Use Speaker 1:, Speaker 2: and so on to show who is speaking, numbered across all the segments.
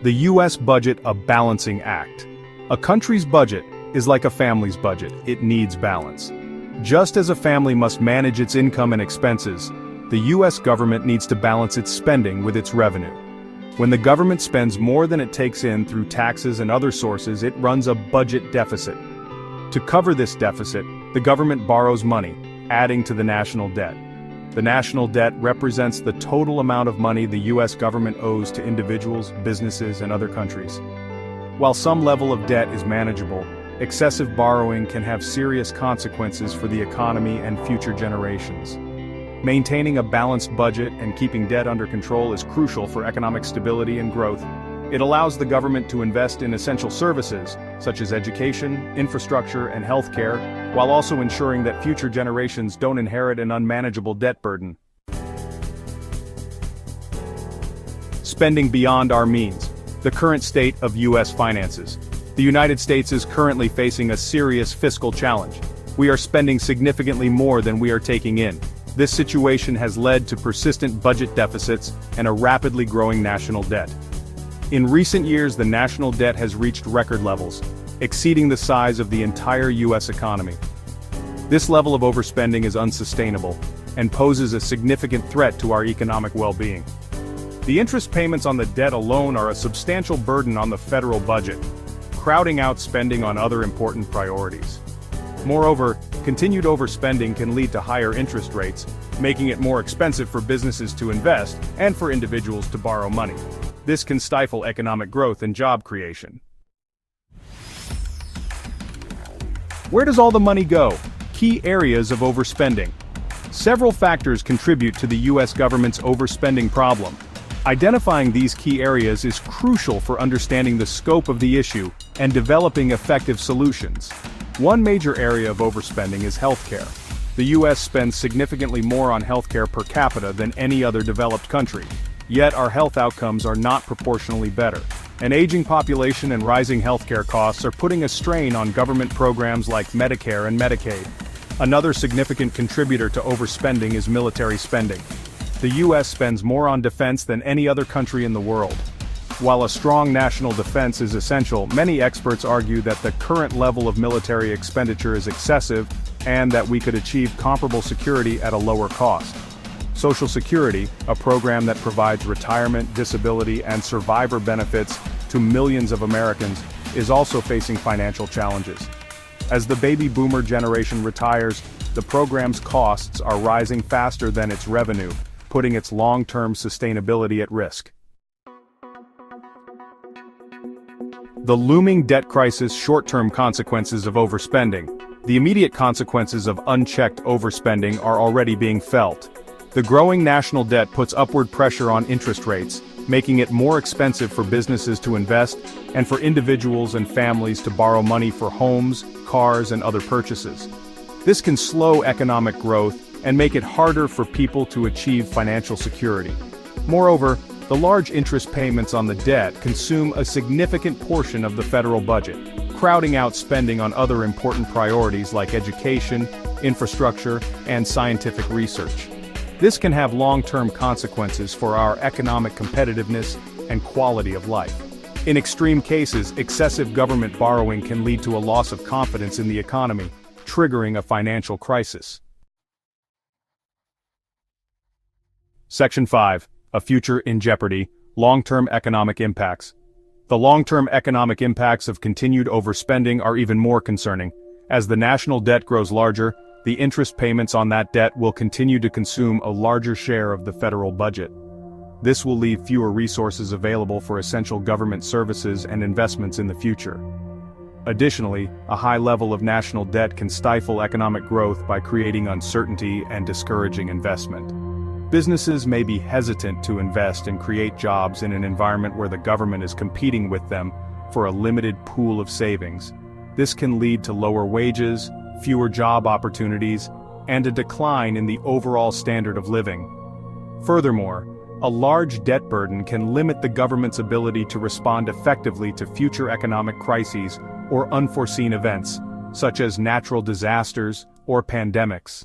Speaker 1: The U.S. budget a balancing act. A country's budget is like a family's budget, it needs balance. Just as a family must manage its income and expenses, the U.S. government needs to balance its spending with its revenue. When the government spends more than it takes in through taxes and other sources, it runs a budget deficit. To cover this deficit, the government borrows money, adding to the national debt. The national debt represents the total amount of money the U.S. government owes to individuals, businesses, and other countries. While some level of debt is manageable, excessive borrowing can have serious consequences for the economy and future generations. Maintaining a balanced budget and keeping debt under control is crucial for economic stability and growth. It allows the government to invest in essential services, such as education, infrastructure, and healthcare, while also ensuring that future generations don't inherit an unmanageable debt burden. Spending beyond our means. The current state of U.S. finances. The United States is currently facing a serious fiscal challenge. We are spending significantly more than we are taking in. This situation has led to persistent budget deficits and a rapidly growing national debt. In recent years, the national debt has reached record levels, exceeding the size of the entire U.S. economy. This level of overspending is unsustainable and poses a significant threat to our economic well-being. The interest payments on the debt alone are a substantial burden on the federal budget, crowding out spending on other important priorities. Moreover, continued overspending can lead to higher interest rates, making it more expensive for businesses to invest and for individuals to borrow money. This can stifle economic growth and job creation. Where does all the money go? Key areas of overspending. Several factors contribute to the U.S. government's overspending problem. Identifying these key areas is crucial for understanding the scope of the issue and developing effective solutions. One major area of overspending is healthcare. The U.S. spends significantly more on healthcare per capita than any other developed country. Yet our health outcomes are not proportionally better. An aging population and rising healthcare costs are putting a strain on government programs like Medicare and Medicaid. Another significant contributor to overspending is military spending. The U.S. spends more on defense than any other country in the world. While a strong national defense is essential, many experts argue that the current level of military expenditure is excessive and that we could achieve comparable security at a lower cost. Social Security, a program that provides retirement, disability, and survivor benefits to millions of Americans, is also facing financial challenges. As the baby boomer generation retires, the program's costs are rising faster than its revenue, putting its long-term sustainability at risk. The looming debt crisis. Short-term consequences of overspending. The immediate consequences of unchecked overspending are already being felt. The growing national debt puts upward pressure on interest rates, making it more expensive for businesses to invest and for individuals and families to borrow money for homes, cars, and other purchases. This can slow economic growth and make it harder for people to achieve financial security. Moreover, the large interest payments on the debt consume a significant portion of the federal budget, crowding out spending on other important priorities like education, infrastructure, and scientific research. This can have long-term consequences for our economic competitiveness and quality of life. In extreme cases, excessive government borrowing can lead to a loss of confidence in the economy, triggering a financial crisis. Section 5. A future in jeopardy. Long-term economic impacts. The long-term economic impacts of continued overspending are even more concerning. As the national debt grows larger, the interest payments on that debt will continue to consume a larger share of the federal budget. This will leave fewer resources available for essential government services and investments in the future. Additionally, a high level of national debt can stifle economic growth by creating uncertainty and discouraging investment. Businesses may be hesitant to invest and create jobs in an environment where the government is competing with them for a limited pool of savings. This can lead to lower wages, fewer job opportunities, and a decline in the overall standard of living. Furthermore, a large debt burden can limit the government's ability to respond effectively to future economic crises or unforeseen events, such as natural disasters or pandemics.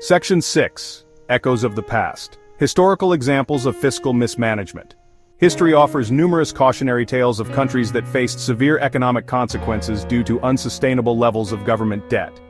Speaker 1: Section 6. Echoes of the past. Historical examples of fiscal mismanagement. History offers numerous cautionary tales of countries that faced severe economic consequences due to unsustainable levels of government debt.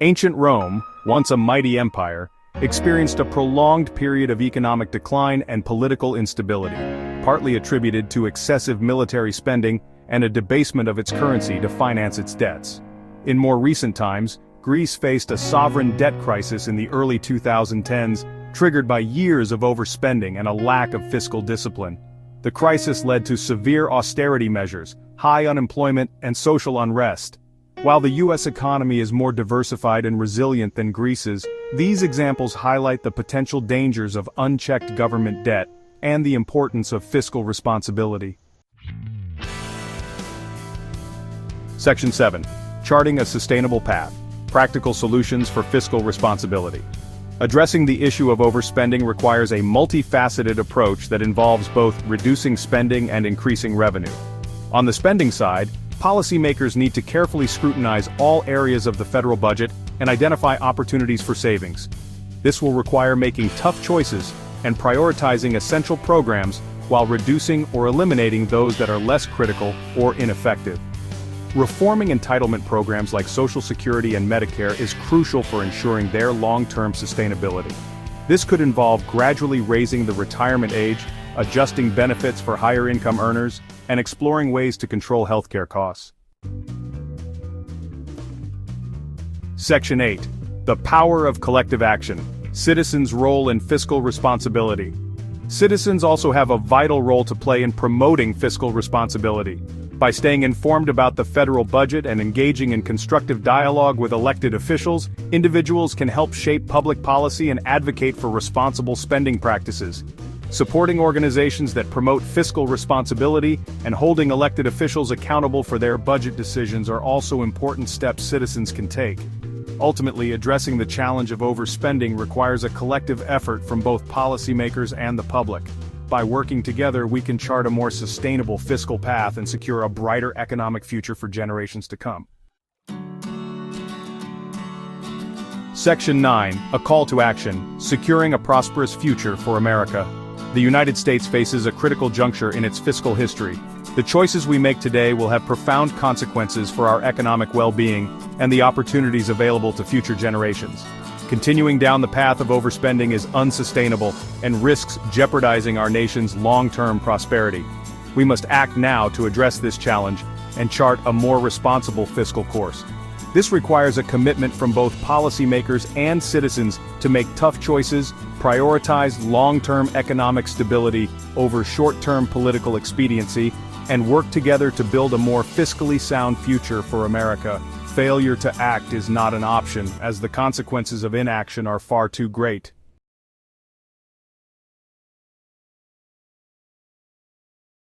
Speaker 1: Ancient Rome, once a mighty empire, experienced a prolonged period of economic decline and political instability, partly attributed to excessive military spending and a debasement of its currency to finance its debts. In more recent times, Greece faced a sovereign debt crisis in the early 2010s, triggered by years of overspending and a lack of fiscal discipline. The crisis led to severe austerity measures, high unemployment, and social unrest. While the U.S. economy is more diversified and resilient than Greece's, these examples highlight the potential dangers of unchecked government debt and the importance of fiscal responsibility. Section 7. Charting a sustainable path. Practical solutions for fiscal responsibility. Addressing the issue of overspending requires a multifaceted approach that involves both reducing spending and increasing revenue. On the spending side, policymakers need to carefully scrutinize all areas of the federal budget and identify opportunities for savings. This will require making tough choices and prioritizing essential programs while reducing or eliminating those that are less critical or ineffective. Reforming entitlement programs like Social Security and Medicare is crucial for ensuring their long-term sustainability. This could involve gradually raising the retirement age, adjusting benefits for higher-income earners, and exploring ways to control healthcare costs. Section 8. The power of collective action. Citizens' role in fiscal responsibility. Citizens also have a vital role to play in promoting fiscal responsibility. By staying informed about the federal budget and engaging in constructive dialogue with elected officials, individuals can help shape public policy and advocate for responsible spending practices. Supporting organizations that promote fiscal responsibility and holding elected officials accountable for their budget decisions are also important steps citizens can take. Ultimately, addressing the challenge of overspending requires a collective effort from both policymakers and the public. By working together, we can chart a more sustainable fiscal path and secure a brighter economic future for generations to come. Section 9. A call to action. Securing a prosperous future for America. The United States faces a critical juncture in its fiscal history. The choices we make today will have profound consequences for our economic well-being and the opportunities available to future generations. Continuing down the path of overspending is unsustainable and risks jeopardizing our nation's long-term prosperity. We must act now to address this challenge and chart a more responsible fiscal course. This requires a commitment from both policymakers and citizens to make tough choices, prioritize long-term economic stability over short-term political expediency, and work together to build a more fiscally sound future for America. Failure to act is not an option, as the consequences of inaction are far too great.